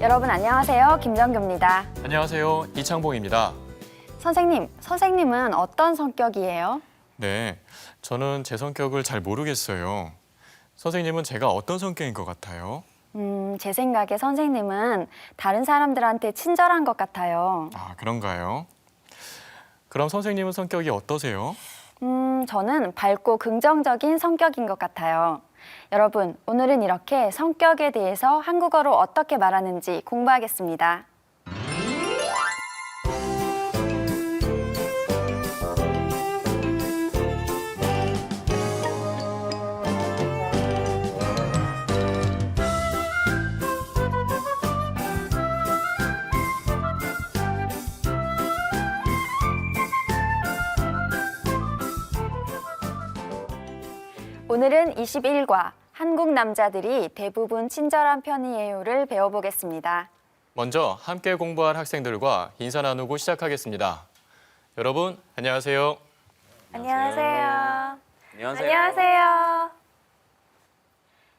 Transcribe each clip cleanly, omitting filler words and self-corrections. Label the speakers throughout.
Speaker 1: 여러분 안녕하세요. 김정규입니다.
Speaker 2: 안녕하세요. 이창봉입니다.
Speaker 1: 선생님은 어떤 성격이에요?
Speaker 2: 네, 저는 제 성격을 잘 모르겠어요. 선생님은 제가 어떤 성격인 것 같아요?
Speaker 1: 제 생각에 선생님은 다른 사람들한테 친절한 것 같아요.
Speaker 2: 아, 그런가요? 그럼 선생님은 성격이 어떠세요?
Speaker 1: 저는 밝고 긍정적인 성격인 것 같아요. 여러분, 오늘은 이렇게 성격에 대해서 한국어로 어떻게 말하는지 공부하겠습니다. 오늘은 21과 한국 남자들이 대부분 친절한 편이에요를 배워보겠습니다.
Speaker 2: 먼저 함께 공부할 학생들과 인사 나누고 시작하겠습니다. 여러분, 안녕하세요.
Speaker 1: 안녕하세요. 안녕하세요.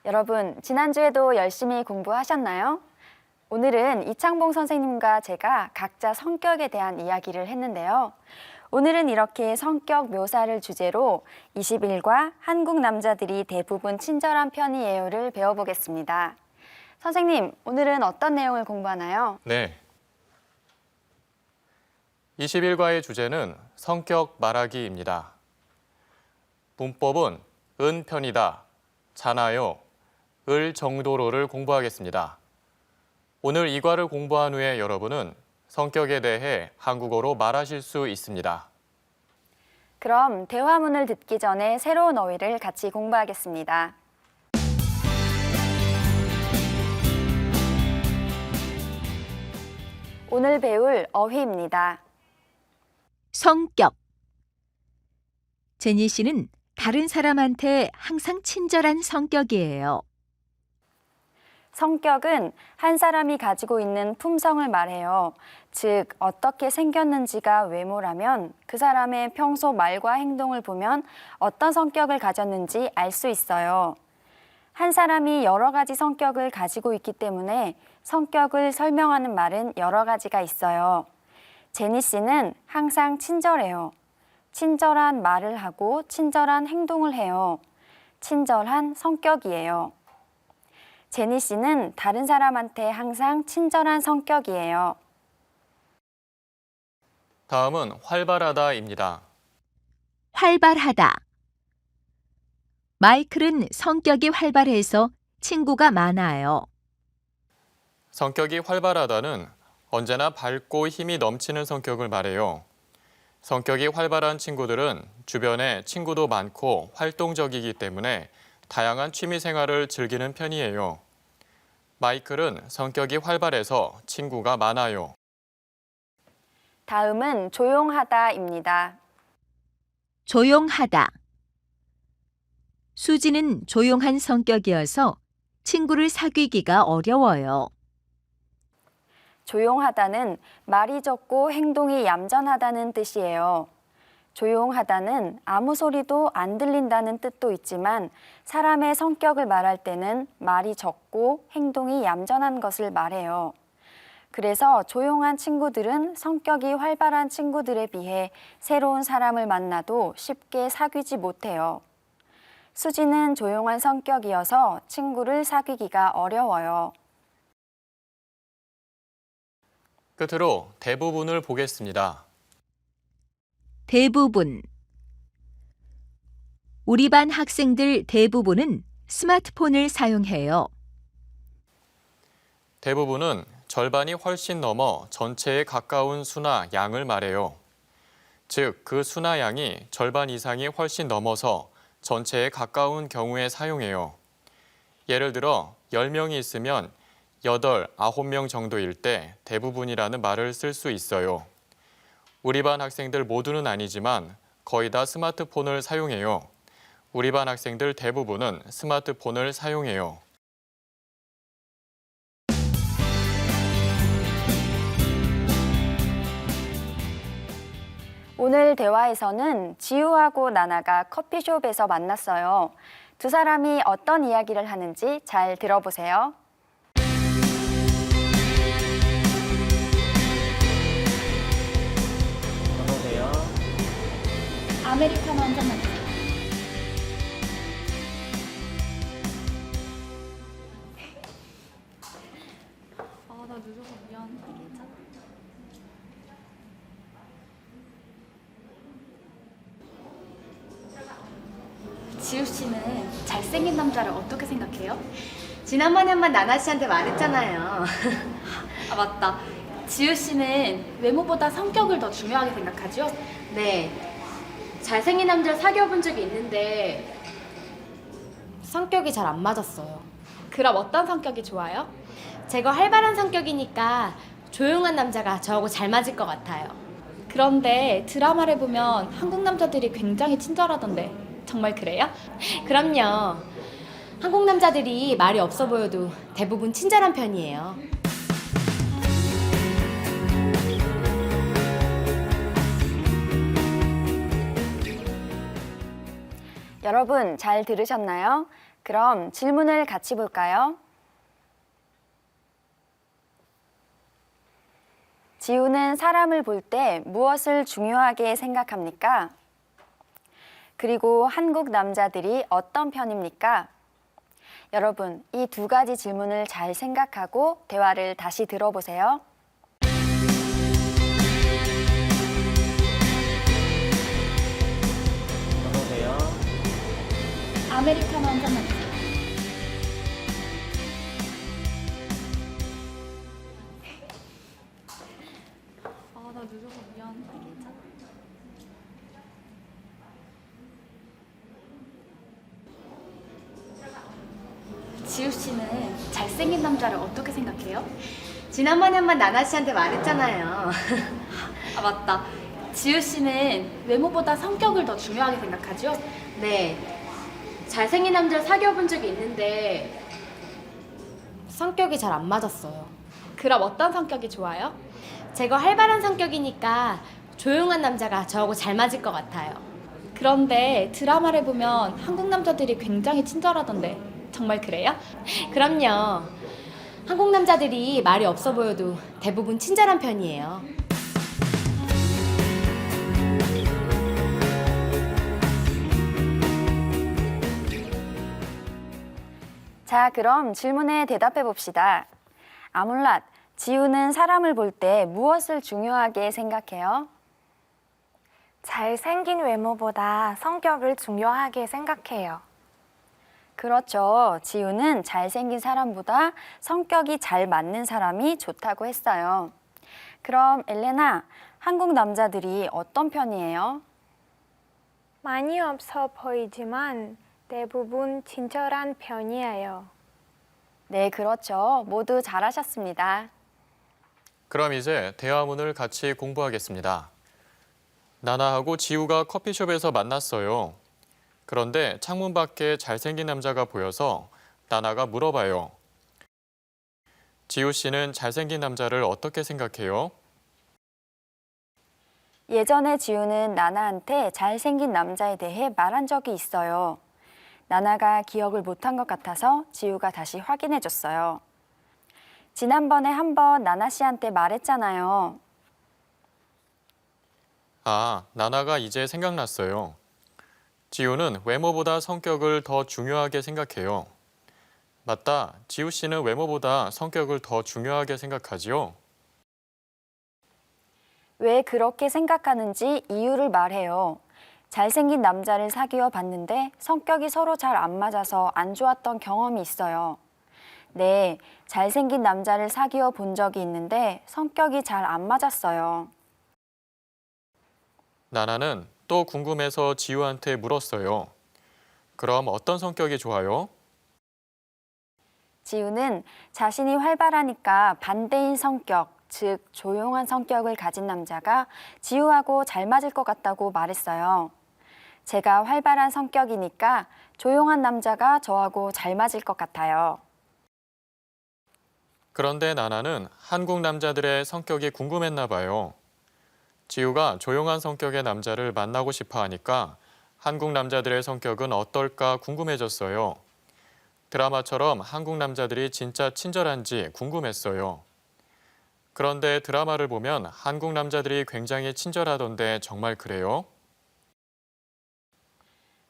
Speaker 1: 여러분, 지난주에도 열심히 공부하셨나요? 오늘은 이창봉 선생님과 제가 각자 성격에 대한 이야기를 했는데요. 오늘은 이렇게 성격 묘사를 주제로 21과 한국 남자들이 대부분 친절한 편이에요를 배워보겠습니다. 선생님, 오늘은 어떤 내용을 공부하나요?
Speaker 2: 네. 21과의 주제는 성격 말하기입니다. 문법은 은 편이다, 잖아요, 을 정도로를 공부하겠습니다. 오늘 이 과를 공부한 후에 여러분은 성격에 대해 한국어로 말하실 수 있습니다.
Speaker 1: 그럼 대화문을 듣기 전에 새로운 어휘를 같이 공부하겠습니다. 오늘 배울 어휘입니다.
Speaker 3: 성격. 제니 씨는 다른 사람한테 항상 친절한 성격이에요.
Speaker 1: 성격은 한 사람이 가지고 있는 품성을 말해요. 즉, 어떻게 생겼는지가 외모라면 그 사람의 평소 말과 행동을 보면 어떤 성격을 가졌는지 알 수 있어요. 한 사람이 여러 가지 성격을 가지고 있기 때문에 성격을 설명하는 말은 여러 가지가 있어요. 제니 씨는 항상 친절해요. 친절한 말을 하고 친절한 행동을 해요. 친절한 성격이에요. 제니 씨는 다른 사람한테 항상 친절한 성격이에요.
Speaker 2: 다음은 활발하다입니다.
Speaker 3: 활발하다. 마이클은 성격이 활발해서 친구가 많아요.
Speaker 2: 성격이 활발하다는 언제나 밝고 힘이 넘치는 성격을 말해요. 성격이 활발한 친구들은 주변에 친구도 많고 활동적이기 때문에 다양한 취미 생활을 즐기는 편이에요. 마이클은 성격이 활발해서 친구가 많아요.
Speaker 1: 다음은 조용하다입니다.
Speaker 3: 조용하다. 수지는 조용한 성격이어서 친구를 사귀기가 어려워요.
Speaker 1: 조용하다는 말이 적고 행동이 얌전하다는 뜻이에요. 조용하다는 아무 소리도 안 들린다는 뜻도 있지만 사람의 성격을 말할 때는 말이 적고 행동이 얌전한 것을 말해요. 그래서 조용한 친구들은 성격이 활발한 친구들에 비해 새로운 사람을 만나도 쉽게 사귀지 못해요. 수지는 조용한 성격이어서 친구를 사귀기가 어려워요.
Speaker 2: 끝으로 대부분을 보겠습니다.
Speaker 3: 대부분. 우리 반 학생들 대부분은 스마트폰을 사용해요.
Speaker 2: 대부분은 절반이 훨씬 넘어 전체에 가까운 수나 양을 말해요. 즉, 그 수나 양이 절반 이상이 훨씬 넘어서 전체에 가까운 경우에 사용해요. 예를 들어 10명이 있으면 8, 9명 정도일 때 대부분이라는 말을 쓸 수 있어요. 우리 반 학생들 모두는 아니지만 거의 다 스마트폰을 사용해요. 우리 반 학생들 대부분은 스마트폰을 사용해요.
Speaker 1: 오늘 대화에서는 지우하고 나나가 커피숍에서 만났어요. 두 사람이 어떤 이야기를 하는지 잘 들어보세요.
Speaker 4: 아메리카노 한 잔만 주세요. 나 늦어서 미안. 괜찮아? 지우 씨는 잘생긴 남자를 어떻게 생각해요?
Speaker 5: 지난번에 한번 나나 씨한테 말했잖아요.
Speaker 4: 아, 맞다. 지우 씨는 외모보다 성격을 더 중요하게 생각하죠?
Speaker 5: 네. 잘생긴 남자를 사귀어본 적이 있는데 성격이 잘 안 맞았어요.
Speaker 4: 그럼 어떤 성격이 좋아요?
Speaker 5: 제가 활발한 성격이니까 조용한 남자가 저하고 잘 맞을 것 같아요.
Speaker 4: 그런데 드라마를 보면 한국 남자들이 굉장히 친절하던데 정말 그래요?
Speaker 5: 그럼요. 한국 남자들이 말이 없어 보여도 대부분 친절한 편이에요.
Speaker 1: 여러분 잘 들으셨나요? 그럼 질문을 같이 볼까요? 지우는 사람을 볼 때 무엇을 중요하게 생각합니까? 그리고 한국 남자들이 어떤 편입니까? 여러분, 이 두 가지 질문을 잘 생각하고 대화를 다시 들어보세요.
Speaker 4: 아메리카노 한 잔만 주세요. 나 늦어서 미안. 괜찮아? 지우 씨는 잘생긴 남자를 어떻게 생각해요?
Speaker 5: 지난번에 한번 나나 씨한테 말했잖아요.
Speaker 4: 아, 맞다. 지우 씨는 외모보다 성격을 더 중요하게 생각하죠?
Speaker 5: 네. 잘생긴 남자를 사귀어본 적이 있는데 성격이 잘 안 맞았어요.
Speaker 4: 그럼 어떤 성격이 좋아요?
Speaker 5: 제가 활발한 성격이니까 조용한 남자가 저하고 잘 맞을 것 같아요.
Speaker 4: 그런데 드라마를 보면 한국 남자들이 굉장히 친절하던데 정말 그래요?
Speaker 5: 그럼요. 한국 남자들이 말이 없어 보여도 대부분 친절한 편이에요.
Speaker 1: 자, 그럼 질문에 대답해 봅시다. 아몰랏, 지우는 사람을 볼 때 무엇을 중요하게 생각해요?
Speaker 6: 잘생긴 외모보다 성격을 중요하게 생각해요.
Speaker 1: 그렇죠. 지우는 잘생긴 사람보다 성격이 잘 맞는 사람이 좋다고 했어요. 그럼 엘레나, 한국 남자들이 어떤 편이에요?
Speaker 6: 많이 없어 보이지만 대부분 친절한 편이에요.
Speaker 1: 네, 그렇죠. 모두 잘하셨습니다.
Speaker 2: 그럼 이제 대화문을 같이 공부하겠습니다. 나나하고 지우가 커피숍에서 만났어요. 그런데 창문 밖에 잘생긴 남자가 보여서 나나가 물어봐요. 지우 씨는 잘생긴 남자를 어떻게 생각해요?
Speaker 1: 예전에 지우는 나나한테 잘생긴 남자에 대해 말한 적이 있어요. 나나가 기억을 못한 것 같아서 지우가 다시 확인해 줬어요. 지난번에 한번 나나 씨한테 말했잖아요.
Speaker 2: 아, 나나가 이제 생각났어요. 지우는 외모보다 성격을 더 중요하게 생각해요. 맞다, 지우 씨는 외모보다 성격을 더 중요하게 생각하지요?
Speaker 1: 왜 그렇게 생각하는지 이유를 말해요. 잘생긴 남자를 사귀어 봤는데 성격이 서로 잘 안 맞아서 안 좋았던 경험이 있어요. 네, 잘생긴 남자를 사귀어 본 적이 있는데 성격이 잘 안 맞았어요.
Speaker 2: 나나는 또 궁금해서 지우한테 물었어요. 그럼 어떤 성격이 좋아요?
Speaker 1: 지우는 자신이 활발하니까 반대인 성격, 즉 조용한 성격을 가진 남자가 지우하고 잘 맞을 것 같다고 말했어요. 제가 활발한 성격이니까 조용한 남자가 저하고 잘 맞을 것 같아요.
Speaker 2: 그런데 나나는 한국 남자들의 성격이 궁금했나 봐요. 지우가 조용한 성격의 남자를 만나고 싶어 하니까 한국 남자들의 성격은 어떨까 궁금해졌어요. 드라마처럼 한국 남자들이 진짜 친절한지 궁금했어요. 그런데 드라마를 보면 한국 남자들이 굉장히 친절하던데 정말 그래요?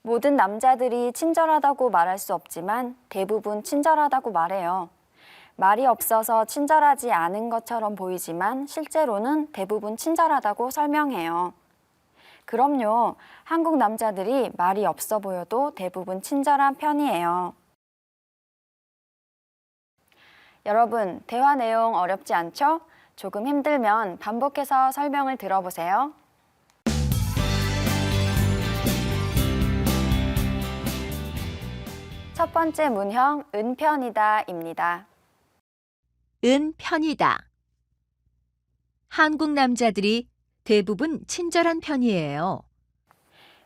Speaker 1: 모든 남자들이 친절하다고 말할 수 없지만 대부분 친절하다고 말해요. 말이 없어서 친절하지 않은 것처럼 보이지만 실제로는 대부분 친절하다고 설명해요. 그럼요, 한국 남자들이 말이 없어 보여도 대부분 친절한 편이에요. 여러분, 대화 내용 어렵지 않죠? 조금 힘들면 반복해서 설명을 들어보세요. 첫 번째 문형, 은편이다입니다.
Speaker 3: 은편이다. 한국 남자들이 대부분 친절한 편이에요.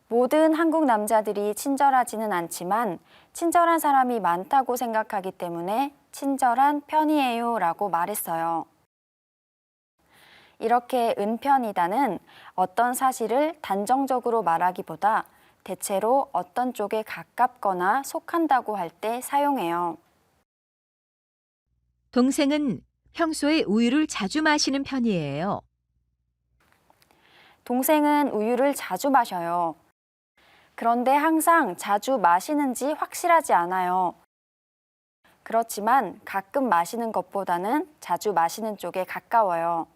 Speaker 1: 모든 한국 남자들이 친절하지는 않지만 친절한 사람이 많다고 생각하기 때문에 친절한 편이에요 라고 말했어요. 이렇게 은편이다는 어떤 사실을 단정적으로 말하기보다 대체로 어떤 쪽에 가깝거나 속한다고 할 때 사용해요.
Speaker 3: 동생은 평소에 우유를 자주 마시는 편이에요.
Speaker 1: 동생은 우유를 자주 마셔요. 그런데 항상 자주 마시는지 확실하지 않아요. 그렇지만 가끔 마시는 것보다는 자주 마시는 쪽에 가까워요.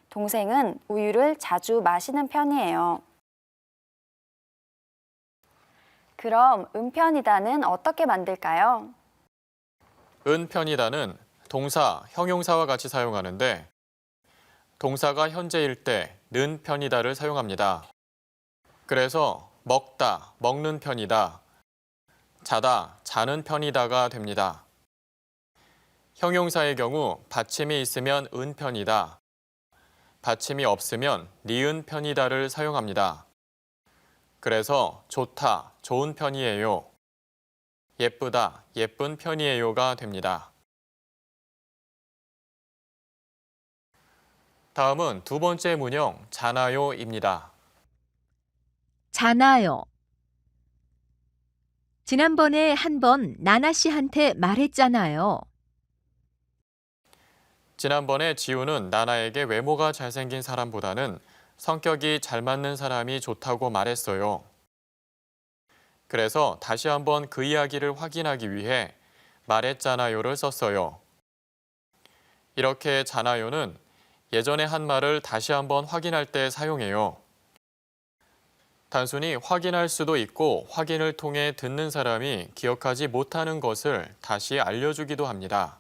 Speaker 1: 동생은 우유를 자주 마시는 편이에요. 그럼 은편이다는 어떻게 만들까요?
Speaker 2: 은편이다는 동사, 형용사와 같이 사용하는데 동사가 현재일 때 는 편이다를 사용합니다. 그래서 먹다, 먹는 편이다, 자다, 자는 편이다가 됩니다. 형용사의 경우 받침이 있으면 은편이다, 받침이 없으면 니은 편이다를 사용합니다. 그래서 좋다, 좋은 편이에요, 예쁘다, 예쁜 편이에요가 됩니다. 다음은 두 번째 문형, 잖아요입니다.
Speaker 3: 잖아요. 지난번에 한 번 나나 씨한테 말했잖아요.
Speaker 2: 지난번에 지우는 나나에게 외모가 잘생긴 사람보다는 성격이 잘 맞는 사람이 좋다고 말했어요. 그래서 다시 한번 그 이야기를 확인하기 위해 말했잖아요를 썼어요. 이렇게 잖아요는 예전에 한 말을 다시 한번 확인할 때 사용해요. 단순히 확인할 수도 있고 확인을 통해 듣는 사람이 기억하지 못하는 것을 다시 알려주기도 합니다.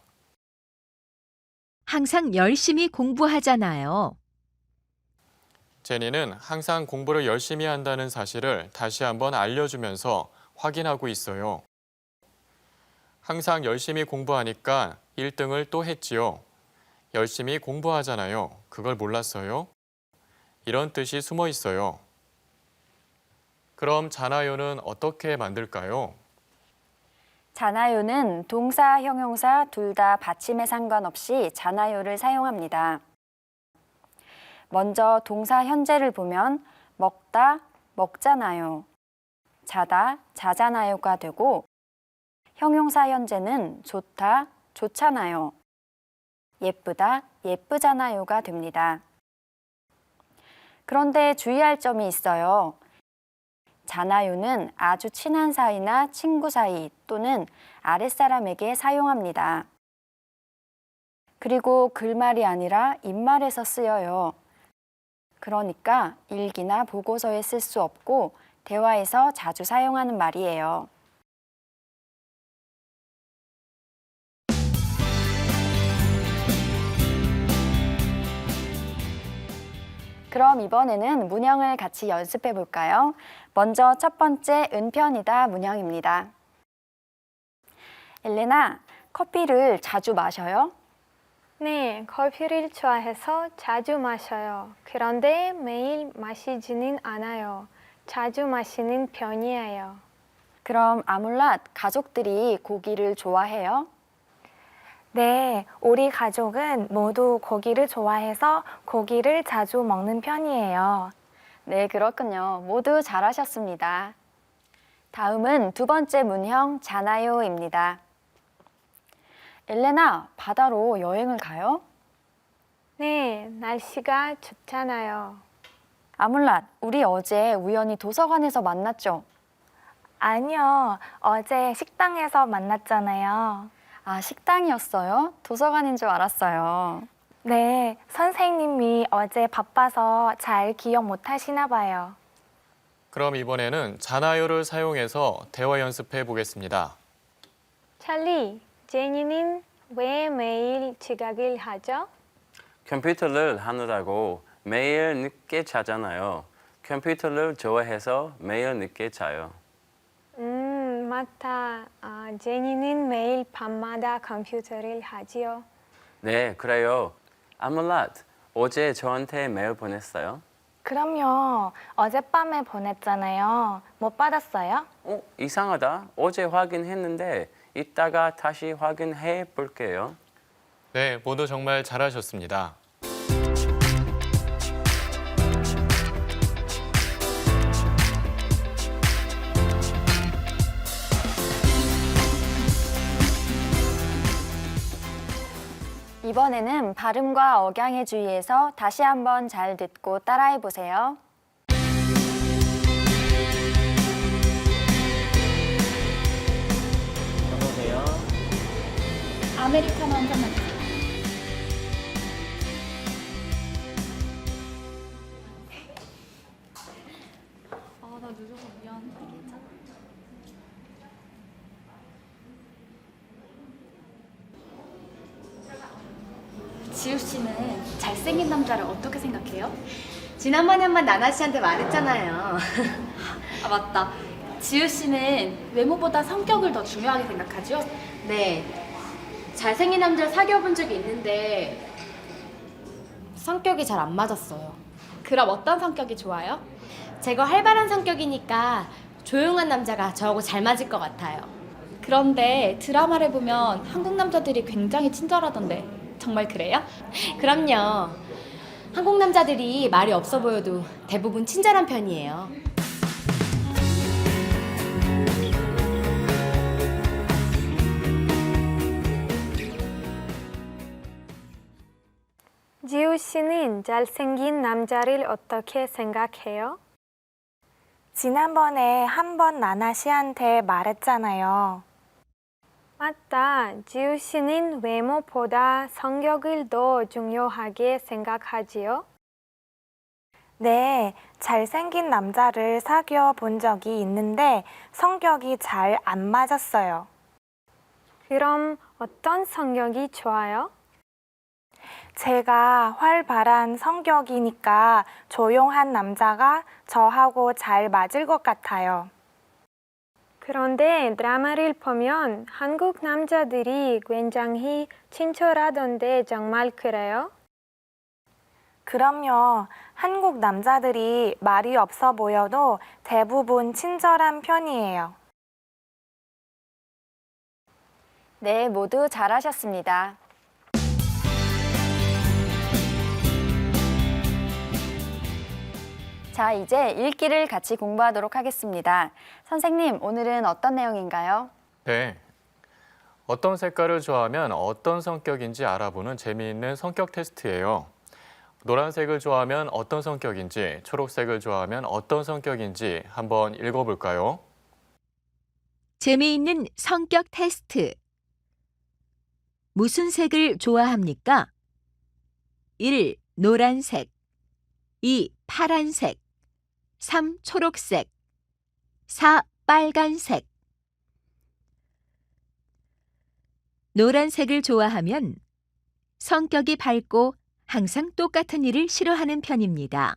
Speaker 3: 항상 열심히 공부하잖아요.
Speaker 2: 제니는 항상 공부를 열심히 한다는 사실을 다시 한번 알려주면서 확인하고 있어요. 항상 열심히 공부하니까 1등을 또 했지요. 열심히 공부하잖아요. 그걸 몰랐어요? 이런 뜻이 숨어 있어요. 그럼 잖아요는 어떻게 만들까요?
Speaker 1: 잖아요는 동사, 형용사 둘 다 받침에 상관없이 잖아요를 사용합니다. 먼저 동사 현재를 보면 먹다, 먹잖아요. 자다, 자잖아요가 되고 형용사 현재는 좋다, 좋잖아요. 예쁘다, 예쁘잖아요가 됩니다. 그런데 주의할 점이 있어요. 잖아요는 아주 친한 사이나 친구 사이 또는 아랫사람에게 사용합니다. 그리고 글말이 아니라 입말에서 쓰여요. 그러니까 일기나 보고서에 쓸 수 없고 대화에서 자주 사용하는 말이에요. 그럼 이번에는 문형을 같이 연습해 볼까요? 먼저 첫 번째 은편이다 문형입니다. 엘레나, 커피를 자주 마셔요?
Speaker 6: 네, 커피를 좋아해서 자주 마셔요. 그런데 매일 마시지는 않아요. 자주 마시는 편이에요.
Speaker 1: 그럼 아몰랏, 가족들이 고기를 좋아해요?
Speaker 6: 네, 우리 가족은 모두 고기를 좋아해서 고기를 자주 먹는 편이에요.
Speaker 1: 네, 그렇군요. 모두 잘하셨습니다. 다음은 두 번째 문형, 잖아요입니다. 엘레나, 바다로 여행을 가요?
Speaker 6: 네, 날씨가 좋잖아요.
Speaker 1: 아몰랏, 우리 어제 우연히 도서관에서 만났죠?
Speaker 6: 아니요, 어제 식당에서 만났잖아요.
Speaker 1: 아, 식당이었어요? 도서관인 줄 알았어요.
Speaker 6: 네, 선생님이 어제 바빠서 잘 기억 못 하시나 봐요.
Speaker 2: 그럼 이번에는 자나요를 사용해서 대화 연습해 보겠습니다.
Speaker 7: 찰리, 제니는 왜 매일 지각을 하죠?
Speaker 8: 컴퓨터를 하느라고 매일 늦게 자잖아요. 컴퓨터를 좋아해서 매일 늦게 자요.
Speaker 7: 맞다. 제니는 매일 밤마다 컴퓨터를 하지요.
Speaker 8: 네, 그래요. 아물랏, 어제 저한테 메일 보냈어요?
Speaker 6: 그럼요, 어젯밤에 보냈잖아요. 못 받았어요?
Speaker 8: 이상하다. 어제 확인했는데 이따가 다시 확인해 볼게요.
Speaker 2: 네, 모두 정말 잘하셨습니다.
Speaker 1: 이번에는 발음과 억양에 주의해서 다시 한번 잘 듣고 따라해 보세요.
Speaker 8: 여보세요?
Speaker 4: 아메리카노 한 잔만 주세요. 나 늦어서 미안. 괜찮아? 지우 씨는 잘생긴 남자를 어떻게 생각해요?
Speaker 5: 지난번에 한번 나나 씨한테 말했잖아요.
Speaker 4: 아, 맞다. 지우 씨는 외모보다 성격을 더 중요하게 생각하죠?
Speaker 5: 네. 잘생긴 남자를 사귀어 본 적이 있는데 성격이 잘 안 맞았어요.
Speaker 4: 그럼 어떤 성격이 좋아요?
Speaker 5: 제가 활발한 성격이니까 조용한 남자가 저하고 잘 맞을 것 같아요.
Speaker 4: 그런데 드라마를 보면 한국 남자들이 굉장히 친절하던데 정말 그래요?
Speaker 5: 그럼요. 한국 남자들이 말이 없어 보여도 대부분 친절한 편이에요.
Speaker 7: 지우 씨는 잘생긴 남자를 어떻게 생각해요?
Speaker 6: 지난번에 한 번 나나 씨한테 말했잖아요.
Speaker 7: 맞다. 지우 씨는 외모보다 성격을 더 중요하게 생각하지요?
Speaker 6: 네, 잘생긴 남자를 사귀어 본 적이 있는데 성격이 잘 안 맞았어요.
Speaker 7: 그럼 어떤 성격이 좋아요?
Speaker 6: 제가 활발한 성격이니까 조용한 남자가 저하고 잘 맞을 것 같아요.
Speaker 7: 그런데 드라마를 보면 한국 남자들이 굉장히 친절하던데 정말 그래요?
Speaker 6: 그럼요. 한국 남자들이 말이 없어 보여도 대부분 친절한 편이에요.
Speaker 1: 네, 모두 잘하셨습니다. 자, 이제 읽기를 같이 공부하도록 하겠습니다. 선생님, 오늘은 어떤 내용인가요?
Speaker 2: 네. 어떤 색깔을 좋아하면 어떤 성격인지 알아보는 재미있는 성격 테스트예요. 노란색을 좋아하면 어떤 성격인지, 초록색을 좋아하면 어떤 성격인지 한번 읽어볼까요?
Speaker 3: 재미있는 성격 테스트. 무슨 색을 좋아합니까? 1. 노란색 2. 파란색 3. 초록색 4. 빨간색 노란색을 좋아하면 성격이 밝고 항상 똑같은 일을 싫어하는 편입니다.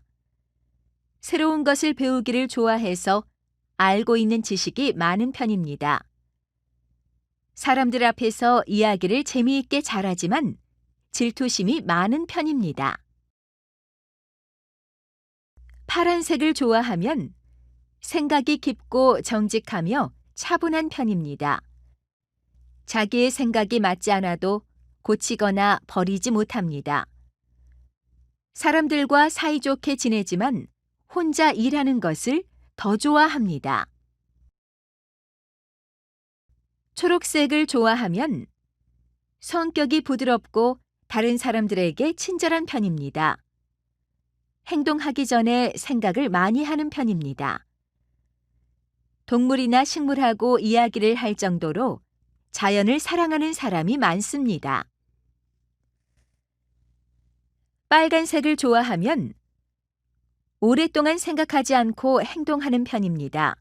Speaker 3: 새로운 것을 배우기를 좋아해서 알고 있는 지식이 많은 편입니다. 사람들 앞에서 이야기를 재미있게 잘하지만 질투심이 많은 편입니다. 파란색을 좋아하면 생각이 깊고 정직하며 차분한 편입니다. 자기의 생각이 맞지 않아도 고치거나 버리지 못합니다. 사람들과 사이좋게 지내지만 혼자 일하는 것을 더 좋아합니다. 초록색을 좋아하면 성격이 부드럽고 다른 사람들에게 친절한 편입니다. 행동하기 전에 생각을 많이 하는 편입니다. 동물이나 식물하고 이야기를 할 정도로 자연을 사랑하는 사람이 많습니다. 빨간색을 좋아하면 오랫동안 생각하지 않고 행동하는 편입니다.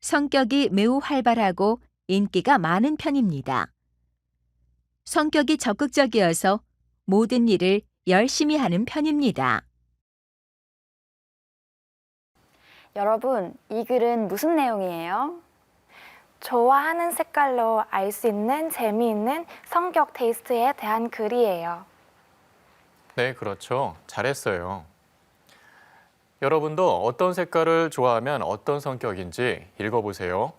Speaker 3: 성격이 매우 활발하고 인기가 많은 편입니다. 성격이 적극적이어서 모든 일을 열심히 하는 편입니다.
Speaker 1: 여러분, 이 글은 무슨 내용이에요?
Speaker 6: 좋아하는 색깔로 알 수 있는 재미있는 성격 테스트에 대한 글이에요.
Speaker 2: 네, 그렇죠. 잘했어요. 여러분도 어떤 색깔을 좋아하면 어떤 성격인지 읽어보세요.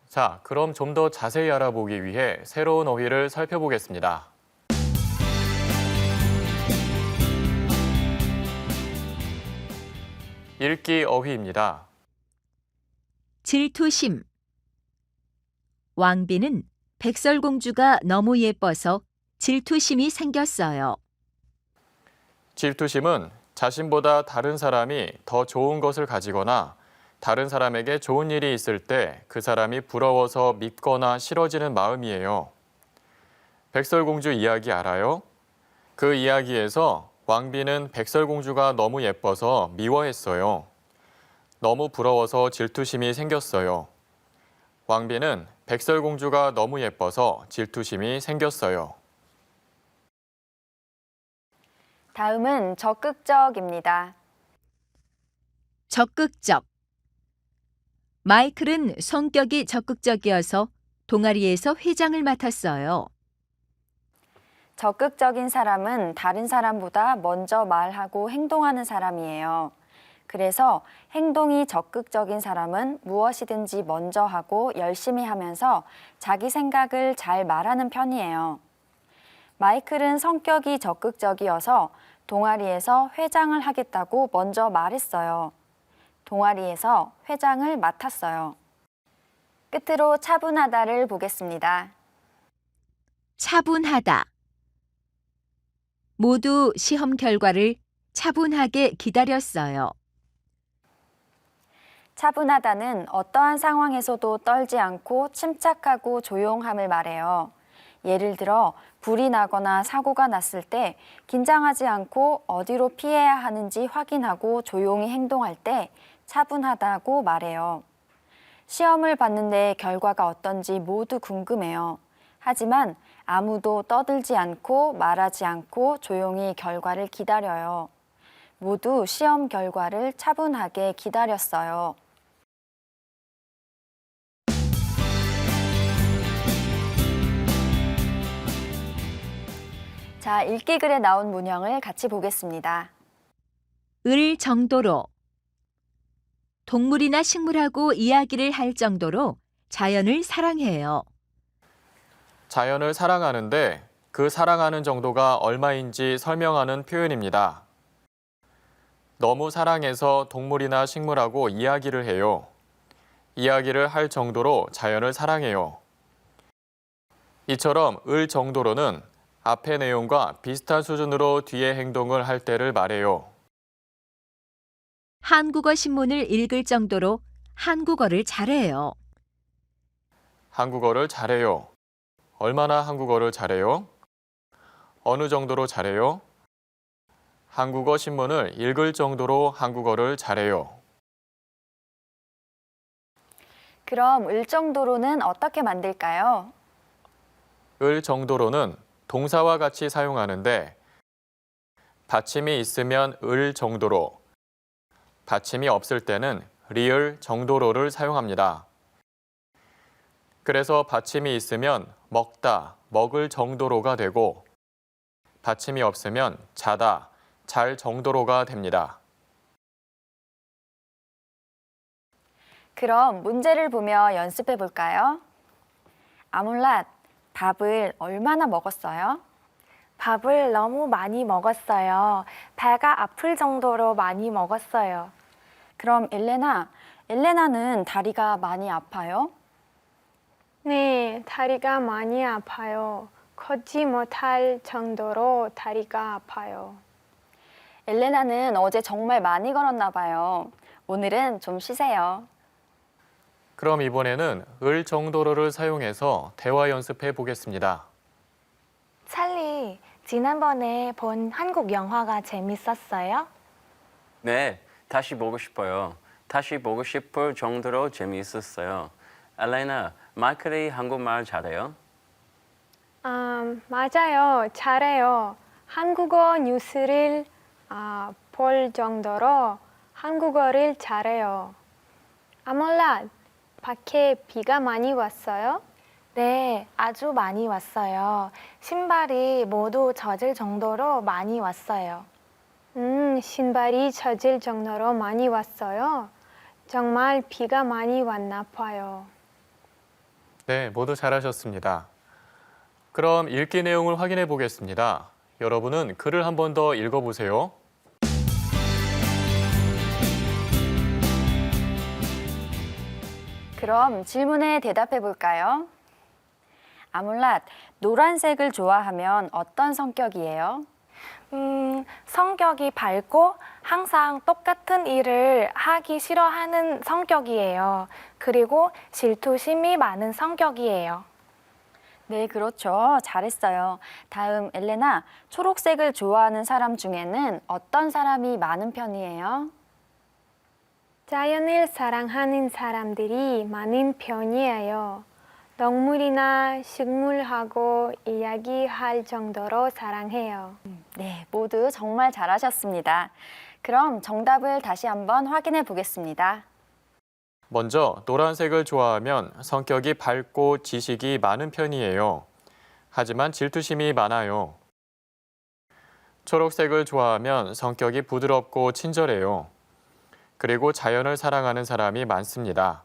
Speaker 2: 자, 그럼 좀 더 자세히 알아보기 위해 새로운 어휘를 살펴보겠습니다. 읽기 어휘입니다.
Speaker 3: 질투심. 왕비는 백설공주가 너무 예뻐서 질투심이 생겼어요.
Speaker 2: 질투심은 자신보다 다른 사람이 더 좋은 것을 가지거나 다른 사람에게 좋은 일이 있을 때 그 사람이 부러워서 밉거나 싫어지는 마음이에요. 백설공주 이야기 알아요? 그 이야기에서 왕비는 백설공주가 너무 예뻐서 미워했어요. 너무 부러워서 질투심이 생겼어요. 왕비는 백설공주가 너무 예뻐서 질투심이 생겼어요.
Speaker 1: 다음은 적극적입니다.
Speaker 3: 적극적. 마이클은 성격이 적극적이어서 동아리에서 회장을 맡았어요.
Speaker 1: 적극적인 사람은 다른 사람보다 먼저 말하고 행동하는 사람이에요. 그래서 행동이 적극적인 사람은 무엇이든지 먼저 하고 열심히 하면서 자기 생각을 잘 말하는 편이에요. 마이클은 성격이 적극적이어서 동아리에서 회장을 하겠다고 먼저 말했어요. 동아리에서 회장을 맡았어요. 끝으로 차분하다를 보겠습니다.
Speaker 3: 차분하다. 모두 시험 결과를 차분하게 기다렸어요.
Speaker 1: 차분하다는 어떠한 상황에서도 떨지 않고 침착하고 조용함을 말해요. 예를 들어 불이 나거나 사고가 났을 때 긴장하지 않고 어디로 피해야 하는지 확인하고 조용히 행동할 때 차분하다고 말해요. 시험을 봤는데 결과가 어떤지 모두 궁금해요. 하지만 아무도 떠들지 않고 말하지 않고 조용히 결과를 기다려요. 모두 시험 결과를 차분하게 기다렸어요. 자, 읽기 글에 나온 문형을 같이 보겠습니다.
Speaker 3: 을 정도로. 동물이나 식물하고 이야기를 할 정도로 자연을 사랑해요.
Speaker 2: 자연을 사랑하는데 그 사랑하는 정도가 얼마인지 설명하는 표현입니다. 너무 사랑해서 동물이나 식물하고 이야기를 해요. 이야기를 할 정도로 자연을 사랑해요. 이처럼 을 정도로는 앞의 내용과 비슷한 수준으로 뒤의 행동을 할 때를 말해요.
Speaker 3: 한국어 신문을 읽을 정도로 한국어를 잘해요.
Speaker 2: 한국어를 잘해요. 얼마나 한국어를 잘해요? 어느 정도로 잘해요? 한국어 신문을 읽을 정도로 한국어를 잘해요.
Speaker 1: 그럼 을 정도로는 어떻게 만들까요?
Speaker 2: 을 정도로는 동사와 같이 사용하는데 받침이 있으면 을 정도로, 받침이 없을 때는 리을 정도로를 사용합니다. 그래서 받침이 있으면 먹다, 먹을 정도로가 되고 받침이 없으면 자다, 잘 정도로가 됩니다.
Speaker 1: 그럼 문제를 보며 연습해 볼까요? 아몰랏, 밥을 얼마나 먹었어요?
Speaker 6: 밥을 너무 많이 먹었어요. 배가 아플 정도로 많이 먹었어요.
Speaker 1: 그럼 엘레나는 다리가 많이 아파요?
Speaker 7: 네, 다리가 많이 아파요. 걷지 못할 정도로 다리가 아파요.
Speaker 1: 엘레나는 어제 정말 많이 걸었나 봐요. 오늘은 좀 쉬세요.
Speaker 2: 그럼 이번에는 을 정도로를 사용해서 대화 연습해 보겠습니다.
Speaker 6: 찰리, 지난번에 본 한국 영화가 재밌었어요?
Speaker 8: 네, 다시 보고 싶어요. 다시 보고 싶을 정도로 재미있었어요. 엘레나, 마이클이 한국말 잘해요?
Speaker 7: 맞아요. 잘해요. 한국어 뉴스를 볼 정도로 한국어를 잘해요. 아몰랏, 밖에 비가 많이 왔어요?
Speaker 6: 네, 아주 많이 왔어요. 신발이 모두 젖을 정도로 많이 왔어요.
Speaker 7: 신발이 젖을 정도로 많이 왔어요. 정말 비가 많이 왔나 봐요.
Speaker 2: 네, 모두 잘하셨습니다. 그럼 읽기 내용을 확인해 보겠습니다. 여러분은 글을 한 번 더 읽어보세요.
Speaker 1: 그럼 질문에 대답해 볼까요? 아몰랏, 노란색을 좋아하면 어떤 성격이에요?
Speaker 6: 성격이 밝고 항상 똑같은 일을 하기 싫어하는 성격이에요. 그리고 질투심이 많은 성격이에요.
Speaker 1: 네, 그렇죠. 잘했어요. 다음 엘레나, 초록색을 좋아하는 사람 중에는 어떤 사람이 많은 편이에요?
Speaker 7: 자연을 사랑하는 사람들이 많은 편이에요. 동물이나 식물하고 이야기할 정도로 사랑해요.
Speaker 1: 네, 모두 정말 잘하셨습니다. 그럼 정답을 다시 한번 확인해 보겠습니다.
Speaker 2: 먼저 노란색을 좋아하면 성격이 밝고 지식이 많은 편이에요. 하지만 질투심이 많아요. 초록색을 좋아하면 성격이 부드럽고 친절해요. 그리고 자연을 사랑하는 사람이 많습니다.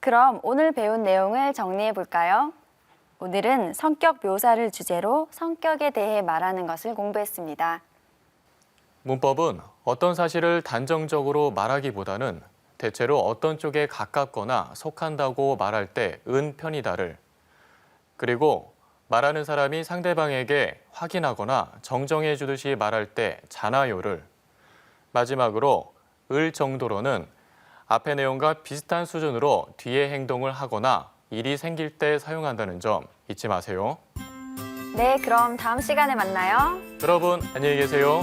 Speaker 1: 그럼 오늘 배운 내용을 정리해 볼까요? 오늘은 성격 묘사를 주제로 성격에 대해 말하는 것을 공부했습니다.
Speaker 2: 문법은 어떤 사실을 단정적으로 말하기보다는 대체로 어떤 쪽에 가깝거나 속한다고 말할 때 은 편이다를, 그리고 말하는 사람이 상대방에게 확인하거나 정정해 주듯이 말할 때 잖아요를, 마지막으로 을 정도로는 앞의 내용과 비슷한 수준으로 뒤에 행동을 하거나 일이 생길 때 사용한다는 점 잊지 마세요.
Speaker 1: 네, 그럼 다음 시간에 만나요.
Speaker 2: 여러분, 안녕히 계세요.